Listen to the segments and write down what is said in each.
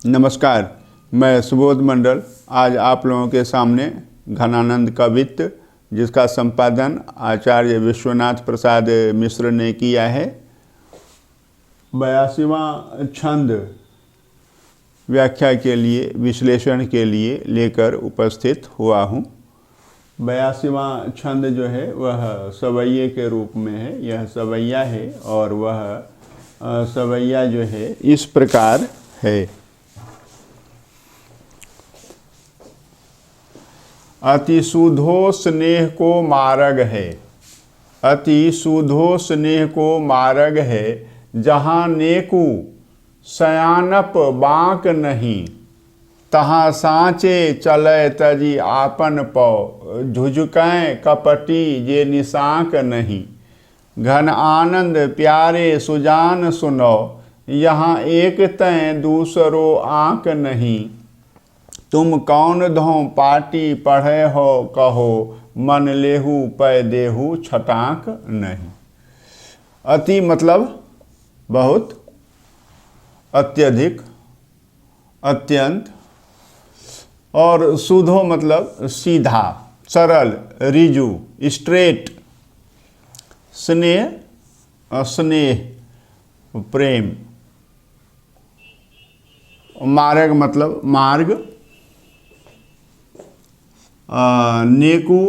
नमस्कार, मैं सुबोध मंडल आज आप लोगों के सामने घनानंद कवित्त, जिसका संपादन आचार्य विश्वनाथ प्रसाद मिश्र ने किया है, 82वां छंद व्याख्या के लिए, विश्लेषण के लिए लेकर उपस्थित हुआ हूँ। 82वां छंद जो है वह सवैये के रूप में है। यह सवैया है और वह सवैया जो है इस प्रकार है। अति सुधो स्नेह को मार्ग है, अति सुधो स्नेह को मार्ग है, जहाँ नेकू सयानप बाँक नहीं, तहाँ साँचे चले तजी आपन पौ, झुझुकैं कपटी जे निशांक नहीं। घन आनंद प्यारे सुजान सुनो, यहाँ एक तैं दूसरो आँक नहीं। तुम कौन धों पाटी पढ़े हो कहो, मन लेहू पै देहू छटाक नहीं। अति मतलब बहुत, अत्यधिक, अत्यंत, और सुधो मतलब सीधा, सरल, रिजु, स्ट्रेट। स्नेह, स्नेह, प्रेम। मार्ग मतलब मार्ग। नेकू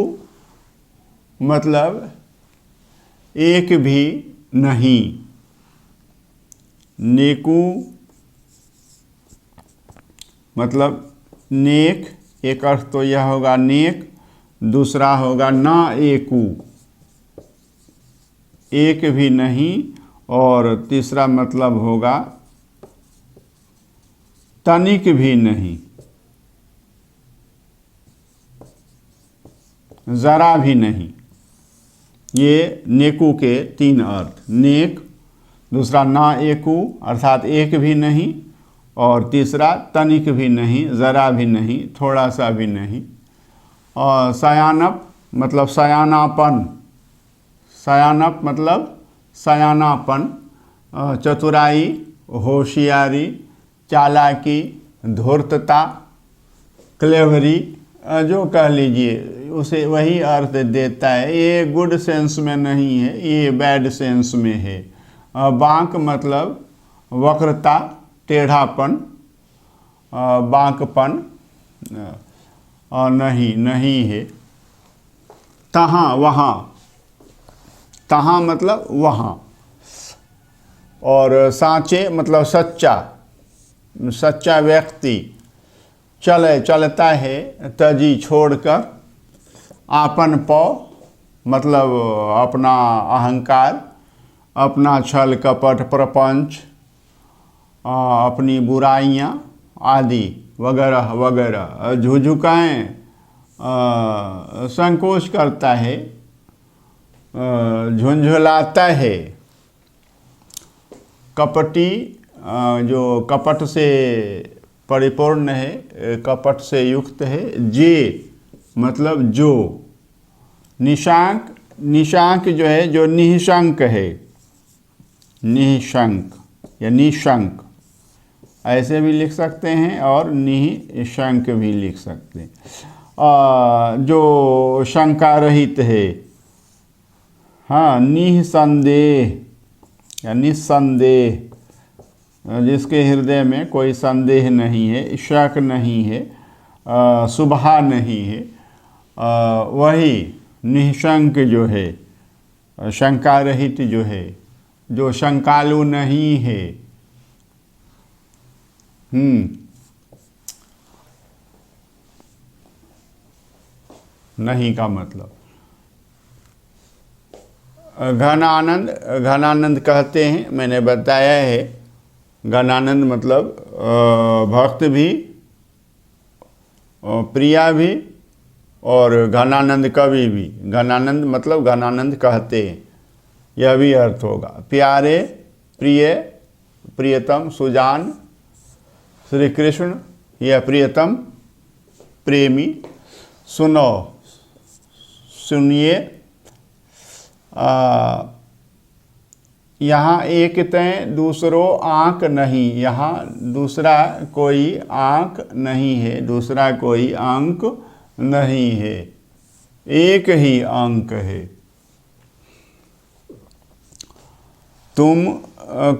मतलब एक भी नहीं। नेकू मतलब नेक, एक अर्थ तो यह होगा नेक, दूसरा होगा ना एकू, एक भी नहीं, और तीसरा मतलब होगा तनिक भी नहीं, जरा भी नहीं। ये नेकू के तीन अर्थ। नेक, दूसरा ना एकू अर्थात एक भी नहीं, और तीसरा तनिक भी नहीं, ज़रा भी नहीं, थोड़ा सा भी नहीं। और सयानप मतलब सयानापन, सयानप मतलब सयानापन, चतुराई, होशियारी, चालाकी, धूर्तता, क्लेवरी, जो कह लीजिए उसे वही अर्थ देता है। ये गुड सेंस में नहीं है, ये बैड सेंस में है। बांक मतलब वक्रता, टेढ़ापन, बांकपन, नहीं, नहीं है। तहाँ, वहाँ, तहाँ मतलब वहाँ। और साँचे मतलब सच्चा, सच्चा व्यक्ति। चले, चलता है, तजी छोड़कर, आपन पौ मतलब अपना अहंकार, अपना छल कपट प्रपंच, अपनी बुराइयाँ आदि वगैरह वगैरह। झुझुकाएँ संकोच करता है, झुंझुलाता है। कपटी जो कपट से परिपूर्ण है, कपट से युक्त है। जे मतलब जो। निशांक, निशांक जो है जो निशंक है, निशंक या निशंक ऐसे भी लिख सकते हैं, और निशंक भी लिख सकते हैं। जो शंका रहित है, हाँ, निसंदेह या निसंदेह, जिसके हृदय में कोई संदेह नहीं है, शक नहीं है, सुबह नहीं है, वही निशंक जो है, शंका रहित जो है, जो शंकालु नहीं है। नहीं का मतलब घनानंद, घनानंद कहते हैं, मैंने बताया है। घनानंद मतलब भक्त भी, प्रिया भी, और घनानंद कवि भी। घनानंद मतलब घनानंद कहते हैं, यह भी अर्थ होगा। प्यारे, प्रिय, प्रियतम, सुजान, श्री कृष्ण या प्रियतम, प्रेमी। सुनो, सुनिए, यहाँ एक तय दूसरो आँक नहीं, यहाँ दूसरा कोई आँक नहीं है, दूसरा कोई अंक नहीं है, एक ही अंक है। तुम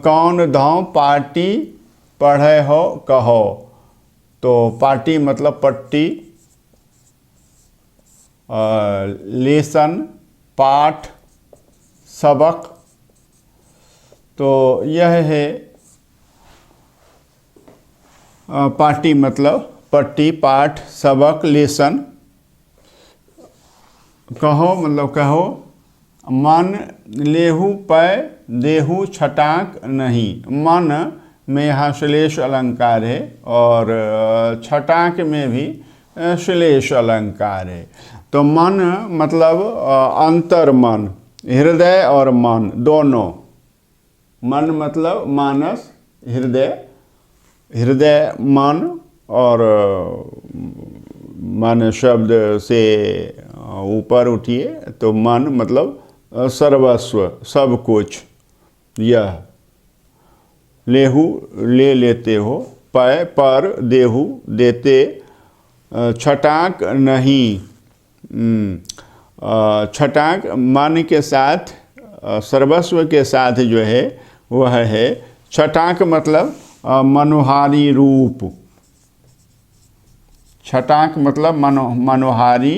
कौन धाम पार्टी पढ़े हो कहो। तो पार्टी मतलब पट्टी, लेसन पाठ सबक, तो यह है पार्टी मतलब पट्टी, पाठ, सबक, लेसन। कहो मतलब कहो। मन लेहू पै देहू छटाक नहीं। मन में यहाँ श्लेष अलंकार है और छटाक में भी श्लेष अलंकार है। तो मन मतलब अंतर मन, हृदय और मन दोनों। मन मतलब मानस, हृदय, हृदय मन, और मन शब्द से ऊपर उठिए तो मन मतलब सर्वस्व, सब कुछ। यह लेहू ले लेते हो, पै पर, देहू देते, छटाक नहीं। छटाक मन के साथ, सर्वस्व के साथ जो है वह है। छटाक मतलब मनोहारी रूप। छटाक मतलब मनोहारी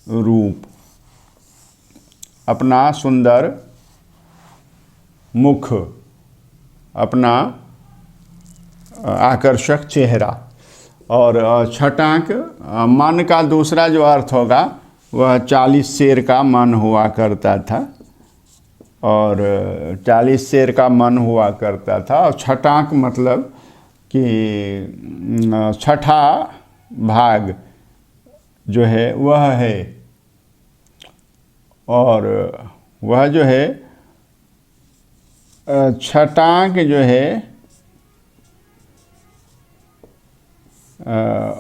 रूप, अपना सुंदर मुख, अपना आकर्षक चेहरा। और छटाक मन का दूसरा जो अर्थ होगा वह 40 शेर का मन हुआ करता था, और 40 शेर का मन हुआ करता था। और छटाक मतलब कि छठा भाग जो है वह है, और वह जो है छटाक जो है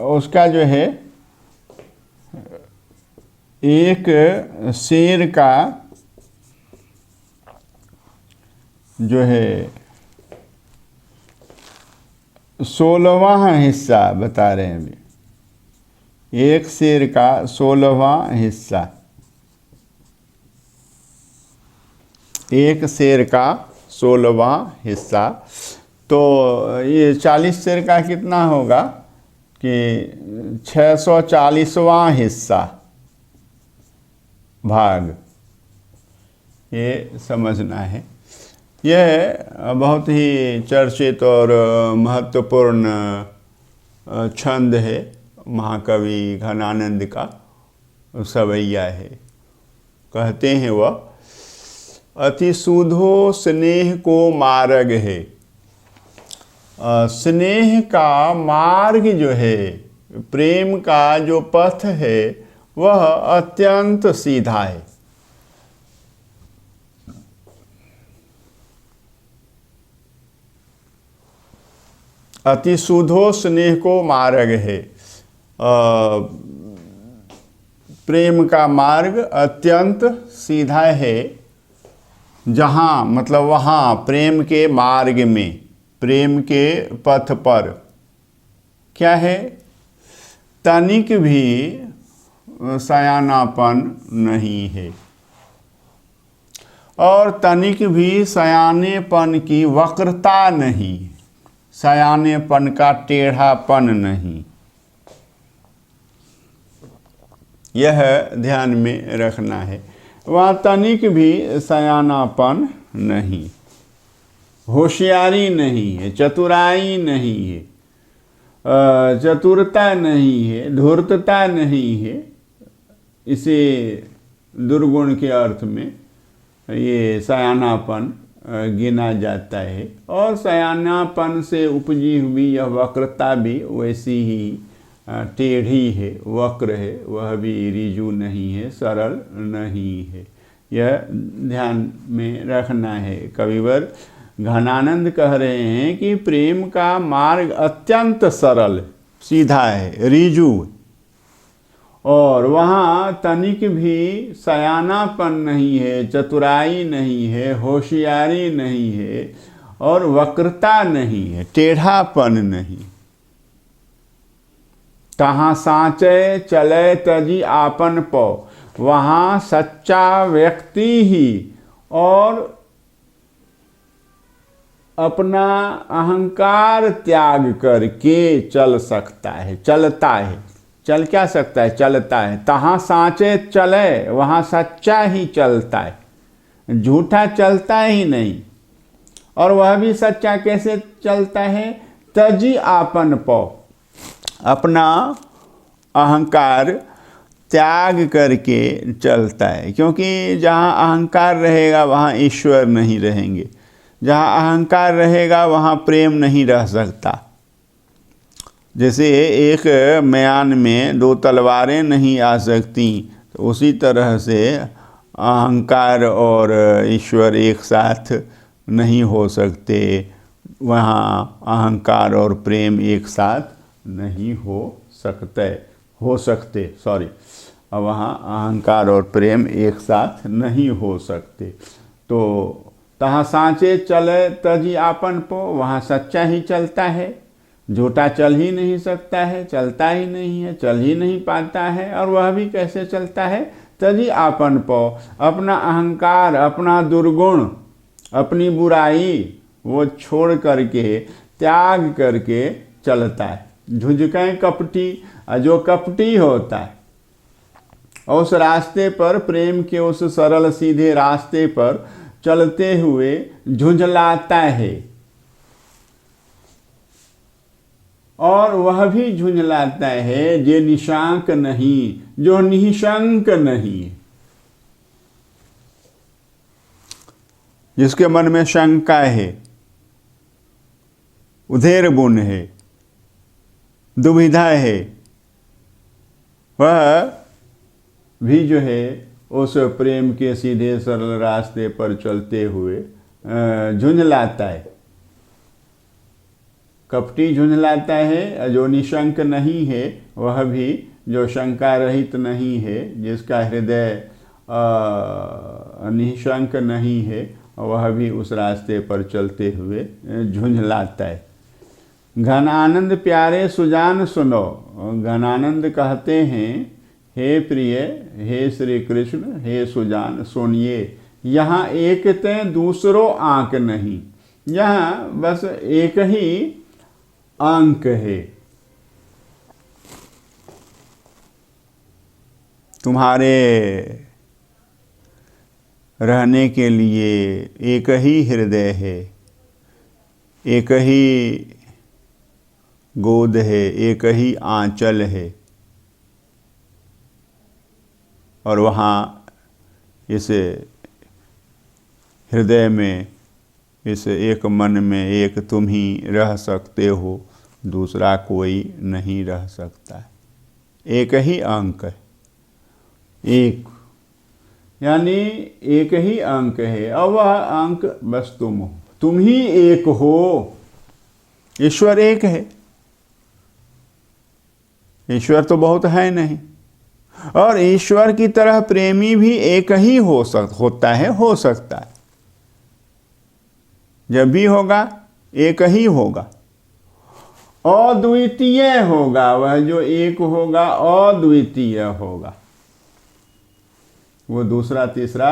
उसका जो है एक शेर का जो है 16वां हिस्सा बता रहे हैं अभी। एक शेर का 16वां हिस्सा, एक शेर का 16वां हिस्सा। तो ये 40 शेर का कितना होगा कि 640वां हिस्सा भाग, ये समझना है। यह बहुत ही चर्चित और महत्वपूर्ण छंद है, महाकवि घनानंद का सवैया है। कहते हैं वह, अति सुधो स्नेह को मार्ग है। स्नेह का मार्ग जो है, प्रेम का जो पथ है वह अत्यंत सीधा है। अति सुधो स्नेह को मार्ग है। प्रेम का मार्ग अत्यंत सीधा है। जहाँ मतलब वहाँ, प्रेम के मार्ग में, प्रेम के पथ पर क्या है, तनिक भी सयानापन नहीं है, और तनिक भी सयानेपन की वक्रता नहीं, सयानेपन का टेढ़ापन नहीं। यह ध्यान में रखना है। वहाँ तनिक भी सयानापन नहीं, होशियारी नहीं है, चतुराई नहीं है, चतुरता नहीं है, धूर्तता नहीं है। इसे दुर्गुण के अर्थ में ये सयानापन गिना जाता है। और सयानापन से उपजी हुई यह वक्रता भी वैसी ही टेढ़ी है, वक्र है, वह भी ऋजु नहीं है, सरल नहीं है। यह ध्यान में रखना है। कविवर घनानंद कह रहे हैं कि प्रेम का मार्ग अत्यंत सरल, सीधा है, ऋजु, और वहाँ तनिक भी सयानापन नहीं है, चतुराई नहीं है, होशियारी नहीं है और वक्रता नहीं है, टेढ़ापन नहीं। तहाँ साँचे चले तजी आपन पौ, वहाँ सच्चा व्यक्ति ही और अपना अहंकार त्याग करके चल सकता है, चलता है। चल क्या सकता है? चलता है। तहाँ साँचे चले, वहाँ सच्चा ही चलता है, झूठा चलता ही नहीं। और वह भी सच्चा कैसे चलता है? तजी आपन पौ, अपना अहंकार त्याग करके चलता है। क्योंकि जहाँ अहंकार रहेगा वहाँ ईश्वर नहीं रहेंगे, जहाँ अहंकार रहेगा वहाँ प्रेम नहीं रह सकता। जैसे एक म्यान में दो तलवारें नहीं आ सकती, तो उसी तरह से अहंकार और ईश्वर एक साथ नहीं हो सकते, वहाँ अहंकार और प्रेम एक साथ नहीं हो सकते वहाँ अहंकार और प्रेम एक साथ नहीं हो सकते। तो तहाँ साँचे चले तजी आपन पो, वहाँ सच्चा ही चलता है, झूठा चल ही नहीं सकता है, चलता ही नहीं है, चल ही नहीं पाता है। और वह भी कैसे चलता है? तजी आपन पो, अपना अहंकार, अपना दुर्गुण, अपनी बुराई वो छोड़ करके, त्याग करके चलता है। झुझकें कपटी, जो कपटी होता है उस रास्ते पर, प्रेम के उस सरल सीधे रास्ते पर चलते हुए झुंझलाता है। और वह भी झुंझलाता है जे निशांक नहीं, जो निशंक नहीं, जिसके मन में शंका है, उधेर बुन है, दुविधा है, वह भी जो है उस प्रेम के सीधे सरल रास्ते पर चलते हुए झुंझलाता है। कपटी झुंझलाता है, जो निशंक नहीं है, वह भी जो शंका रहित नहीं है, जिसका हृदय निशंक नहीं है, वह भी उस रास्ते पर चलते हुए झुंझलाता है। घनानंद प्यारे सुजान सुनो, घनानंद कहते हैं हे प्रिय, हे श्री कृष्ण, हे सुजान सुनिए, यहाँ एक ते दूसरो आंक नहीं, यहाँ बस एक ही अंक है। तुम्हारे रहने के लिए एक ही हृदय है, एक ही गोद है, एक ही आंचल है। और वहाँ इस हृदय में, इस एक मन में एक तुम ही रह सकते हो, दूसरा कोई नहीं रह सकता है। एक ही अंक है, एक यानी एक ही अंक है, और वह अंक बस तुम हो, तुम ही एक हो। ईश्वर एक है, ईश्वर तो बहुत है नहीं। और ईश्वर की तरह प्रेमी भी एक ही होता है, हो सकता है। जब भी होगा एक ही होगा, अद्वितीय होगा। वह जो एक होगा अद्वितीय होगा, वो दूसरा तीसरा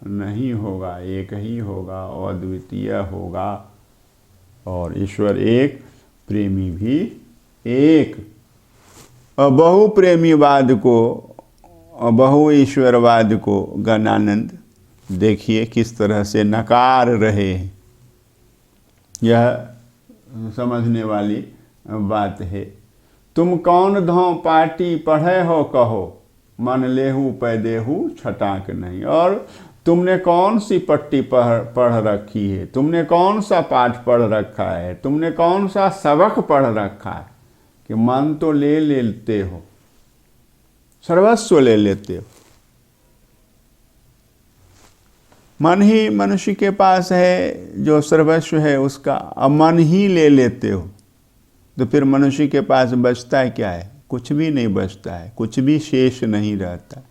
नहीं होगा, एक ही होगा, अद्वितीय होगा। और ईश्वर एक, प्रेमी भी एक। बहु प्रेमीवाद को, बहु ईश्वरवाद को गणानंद देखिए किस तरह से नकार रहे हैं। यह समझने वाली बात है। तुम कौन धौ पाटी पढ़े हो कहो, मन लेहू पैदेहू छटाक नहीं। और तुमने कौन सी पट्टी पढ़ रखी है, तुमने कौन सा पाठ पढ़ रखा है, तुमने कौन सा सबक पढ़ रखा है कि मन तो ले लेते हो, सर्वस्व ले लेते हो। मन ही मनुष्य के पास है जो सर्वस्व है उसका, अब मन ही ले लेते हो। तो फिर मनुष्य के पास बचता है क्या है? कुछ भी नहीं बचता है, कुछ भी शेष नहीं रहता।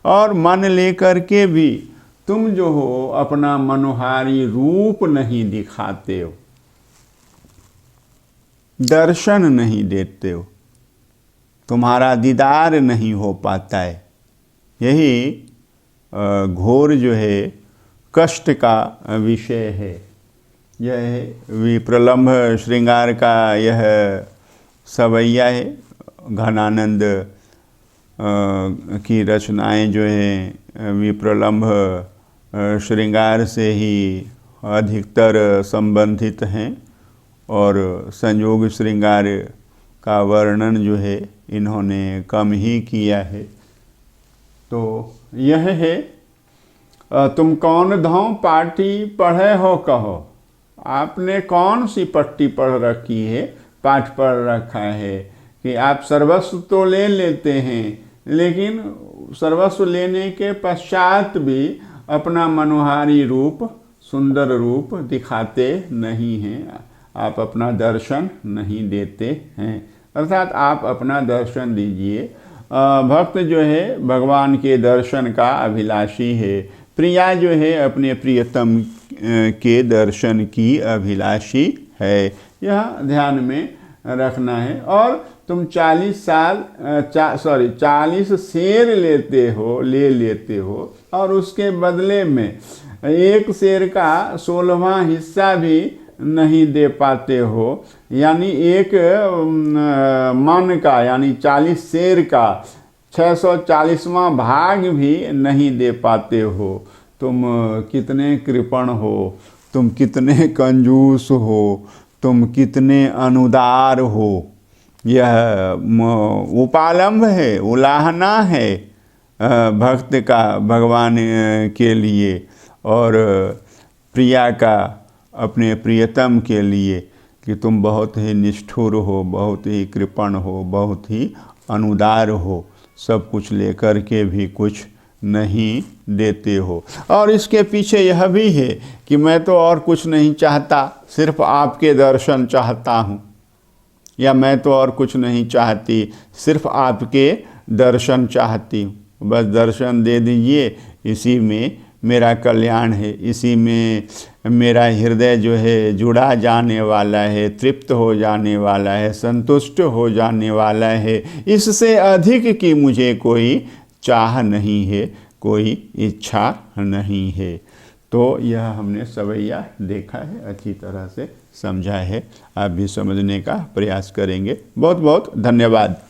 और मन लेकर के भी तुम जो हो अपना मनोहारी रूप नहीं दिखाते हो, दर्शन नहीं देते हो, तुम्हारा दीदार नहीं हो पाता है। यही घोर जो है कष्ट का विषय है। यह विप्रलंभ श्रृंगार का यह सवैया है। घनानंद की रचनाएं जो हैं विप्रलंभ श्रृंगार से ही अधिकतर संबंधित हैं और संयोग श्रृंगार का वर्णन जो है इन्होंने कम ही किया है। तो यह है, तुम कौन धौं पाटी पढ़े हो कहो। आपने कौन सी पट्टी पढ़ रखी है, पाठ पढ़ रखा है कि आप सर्वस्व तो ले लेते हैं, लेकिन सर्वस्व लेने के पश्चात भी अपना मनोहारी रूप, सुंदर रूप दिखाते नहीं हैं। आप अपना दर्शन नहीं देते हैं, अर्थात आप अपना दर्शन दीजिए। भक्त जो है भगवान के दर्शन का अभिलाषी है। प्रिया जो है अपने प्रियतम के दर्शन की अभिलाषी है। यह ध्यान में रखना है। और तुम 40 शेर ले लेते हो और उसके बदले में एक शेर का 16वां हिस्सा भी नहीं दे पाते हो, यानी एक मन का यानी 40 शेर का 640वां भाग भी नहीं दे पाते हो। तुम कितने कृपण हो, तुम कितने कंजूस हो, तुम कितने अनुदार हो। यह उपालंभ है, उलाहना है भक्त का भगवान के लिए और प्रिया का अपने प्रियतम के लिए कि तुम बहुत ही निष्ठुर हो, बहुत ही कृपण हो, बहुत ही अनुदार हो, सब कुछ लेकर के भी कुछ नहीं देते हो। और इसके पीछे यह भी है कि मैं तो और कुछ नहीं चाहता, सिर्फ आपके दर्शन चाहता हूँ, या मैं तो और कुछ नहीं चाहती, सिर्फ आपके दर्शन चाहती हूँ। बस दर्शन दे दीजिए, इसी में मेरा कल्याण है, इसी में मेरा हृदय जो है जुड़ा जाने वाला है, तृप्त हो जाने वाला है, संतुष्ट हो जाने वाला है। इससे अधिक की मुझे कोई चाह नहीं है, कोई इच्छा नहीं है। तो यह हमने सवैया देखा है, अच्छी तरह से समझा है। आप भी समझने का प्रयास करेंगे। बहुत बहुत धन्यवाद।